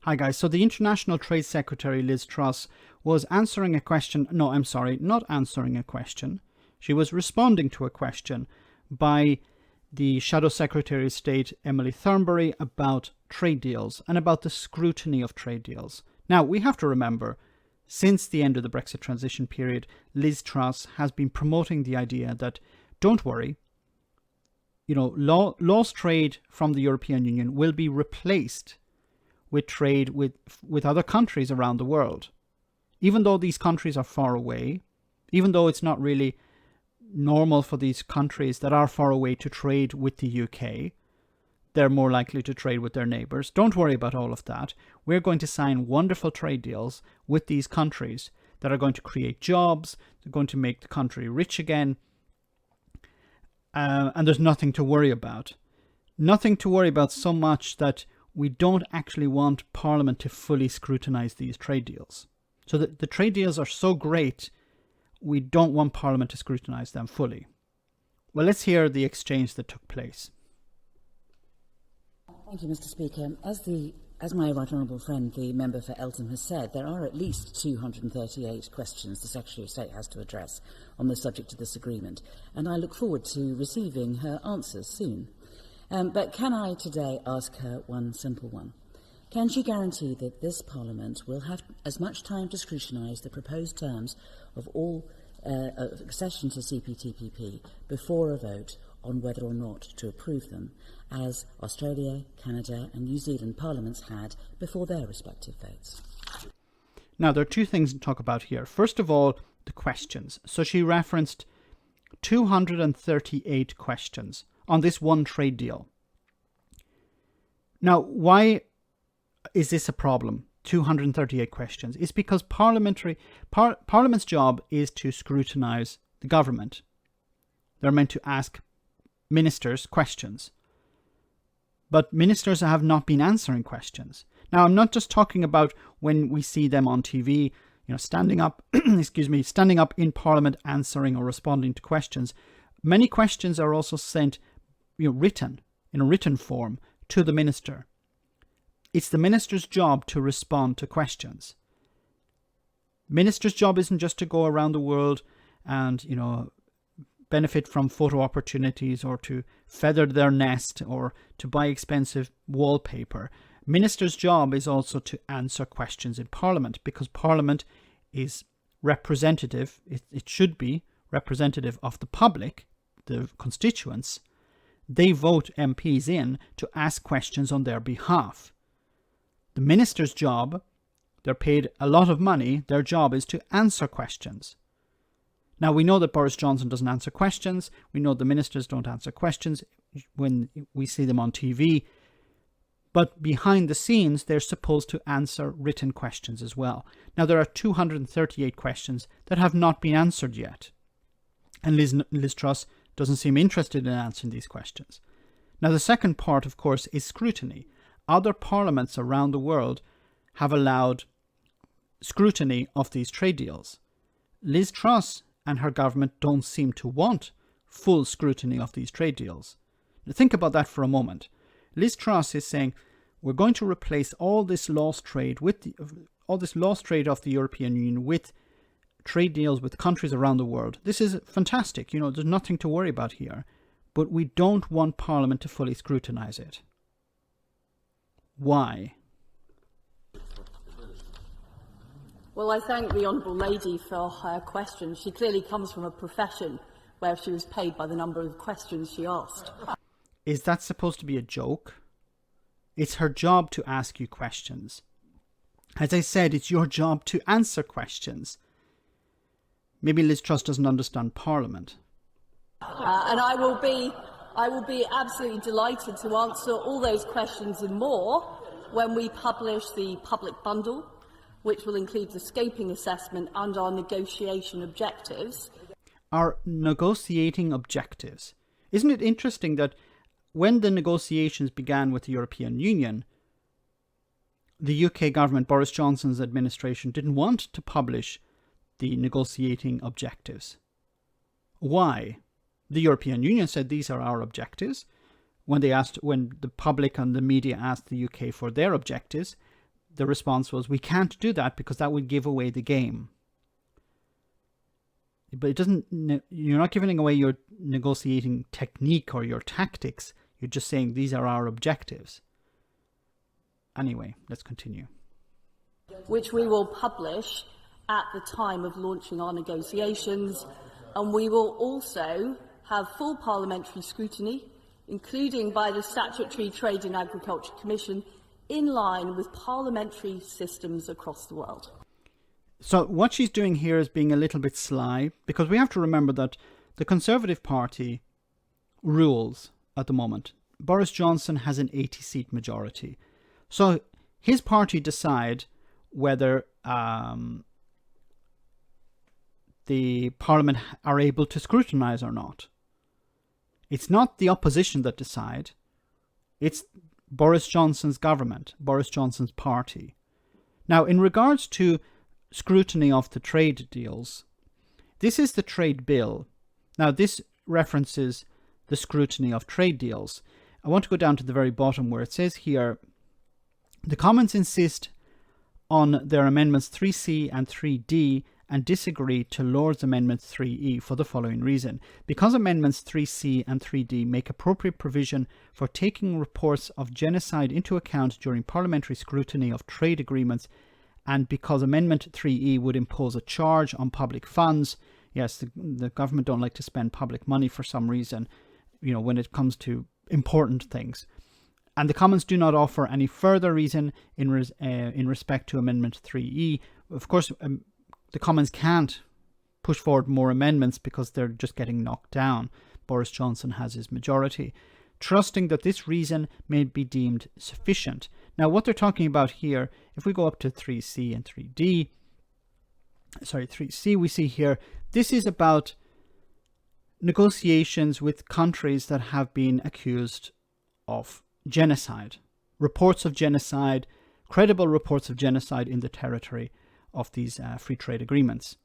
Hi guys, so the International Trade Secretary Liz Truss was answering a question, no, I'm sorry, not answering a question. She was responding to a question by the Shadow Secretary of State Emily Thornberry about trade deals and about the scrutiny of trade deals. Now, we have to remember, since the end of the Brexit transition period, Liz Truss has been promoting the idea that, don't worry, lost trade from the European Union will be replaced with trade with other countries around the world. Even though these countries are far away, even though it's not really normal for these countries that are far away to trade with the UK, they're more likely to trade with their neighbours. Don't worry about all of that. We're going to sign wonderful trade deals with these countries that are going to create jobs, they're going to make the country rich again, and there's nothing to worry about. Nothing to worry about so much that we don't actually want Parliament to fully scrutinise these trade deals. So the trade deals are so great, we don't want Parliament to scrutinise them fully. Well, let's hear the exchange that took place. Thank you, Mr. Speaker. As my right honourable friend, the member for Eltham, has said, there are at least 238 questions the Secretary of State has to address on the subject of this agreement, and I look forward to receiving her answers soon. But can I today ask her one simple one? Can she guarantee that this Parliament will have as much time to scrutinise the proposed terms of all accession to CPTPP before a vote on whether or not to approve them, as Australia, Canada and New Zealand parliaments had before their respective votes? Now, there are two things to talk about here. First of all, the questions. So she referenced 238 questions on this one trade deal. Now, why is this a problem? 238 questions. It's because Parliament's job is to scrutinise the government. They're meant to ask ministers questions. But ministers have not been answering questions. Now, I'm not just talking about when we see them on TV, standing up, standing up in Parliament answering or responding to questions. Many questions are also sent, written, in a written form to the minister. It's the minister's job to respond to questions. Minister's job isn't just to go around the world and, benefit from photo opportunities or to feather their nest or to buy expensive wallpaper. Minister's job is also to answer questions in Parliament, because Parliament is representative, it should be representative of the public, the constituents. They vote MPs in to ask questions on their behalf. The minister's job, they're paid a lot of money, their job is to answer questions. Now, we know that Boris Johnson doesn't answer questions. We know the ministers don't answer questions when we see them on TV. But behind the scenes, they're supposed to answer written questions as well. Now, there are 238 questions that have not been answered yet. And Liz Truss doesn't seem interested in answering these questions. Now, the second part, of course, is scrutiny. Other parliaments around the world have allowed scrutiny of these trade deals. Liz Truss and her government don't seem to want full scrutiny of these trade deals. Now, think about that for a moment. Liz Truss is saying, we're going to replace all this lost trade of the European Union with trade deals with countries around the world. This is fantastic. There's nothing to worry about here. But we don't want Parliament to fully scrutinise it. Why? Well, I thank the Honourable Lady for her question. She clearly comes from a profession where she was paid by the number of questions she asked. Is that supposed to be a joke? It's her job to ask you questions. As I said, it's your job to answer questions. Maybe Liz Truss doesn't understand Parliament. And I will be absolutely delighted to answer all those questions and more when we publish the public bundle, which will include the scoping assessment and our negotiation objectives. Our negotiating objectives. Isn't it interesting that when the negotiations began with the European Union, the UK government, Boris Johnson's administration, didn't want to publish the negotiating objectives. Why? The European Union said these are our objectives. When the public and the media asked the UK for their objectives, the response was, we can't do that because that would give away the game. But it doesn't, you're not giving away your negotiating technique or your tactics. You're just saying these are our objectives. Anyway, let's continue. Which we will publish at the time of launching our negotiations, and we will also have full parliamentary scrutiny, including by the Statutory Trade and Agriculture Commission, in line with parliamentary systems across the world. So what she's doing here is being a little bit sly, because we have to remember that the Conservative Party rules at the moment. Boris Johnson has an 80-seat majority. So his party decide whether the Parliament are able to scrutinise or not. It's not the opposition that decide. It's Boris Johnson's government, Boris Johnson's party. Now, in regards to scrutiny of the trade deals, this is the trade bill. Now, this references the scrutiny of trade deals. I want to go down to the very bottom where it says here, the Commons insist on their amendments 3C and 3D and disagree to Lord's Amendment 3E for the following reason. Because Amendments 3C and 3D make appropriate provision for taking reports of genocide into account during parliamentary scrutiny of trade agreements, and because Amendment 3E would impose a charge on public funds. Yes, the government don't like to spend public money for some reason, when it comes to important things. And the Commons do not offer any further reason in respect to Amendment 3E. Of course, the Commons can't push forward more amendments because they're just getting knocked down. Boris Johnson has his majority, trusting that this reason may be deemed sufficient. Now, what they're talking about here, if we go up to 3C and 3C, we see here, this is about negotiations with countries that have been accused of genocide. Reports of genocide, credible reports of genocide in the territory of these free trade agreements.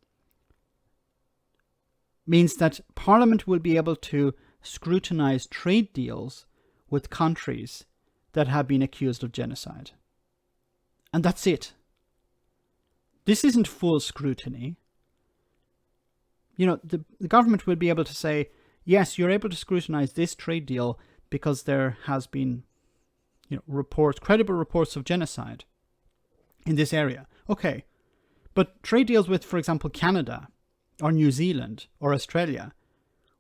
Means that Parliament will be able to scrutinise trade deals with countries that have been accused of genocide. And that's it. This isn't full scrutiny. The government will be able to say, yes, you're able to scrutinise this trade deal because there has been credible reports of genocide in this area. Okay. But trade deals with, for example, Canada or New Zealand or Australia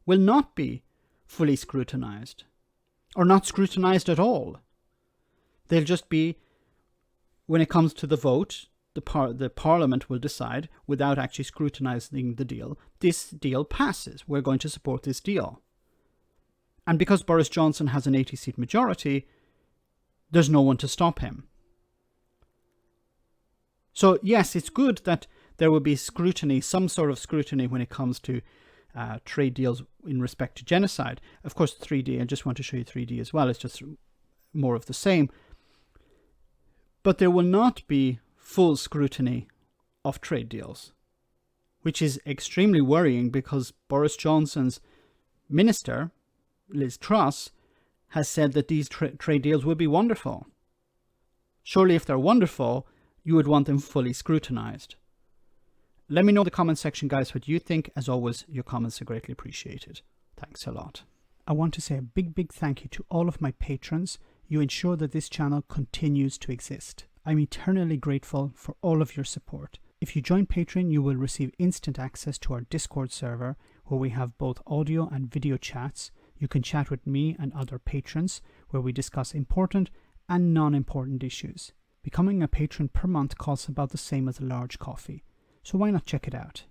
will not be fully scrutinised or not scrutinised at all. They'll just be, when it comes to the vote, the Parliament will decide without actually scrutinising the deal. This deal passes. We're going to support this deal. And because Boris Johnson has an 80-seat majority, there's no one to stop him. So yes, it's good that there will be scrutiny, some sort of scrutiny when it comes to trade deals in respect to genocide. Of course, 3D, I just want to show you 3D as well. It's just more of the same. But there will not be full scrutiny of trade deals, which is extremely worrying because Boris Johnson's minister, Liz Truss, has said that these trade deals will be wonderful. Surely if they're wonderful, you would want them fully scrutinised. Let me know in the comment section, guys, what you think. As always, your comments are greatly appreciated. Thanks a lot. I want to say a big thank you to all of my patrons. You ensure that this channel continues to exist. I'm eternally grateful for all of your support. If you join Patreon, you will receive instant access to our Discord server, where we have both audio and video chats. You can chat with me and other patrons, where we discuss important and non-important issues. Becoming a patron per month costs about the same as a large coffee, so why not check it out?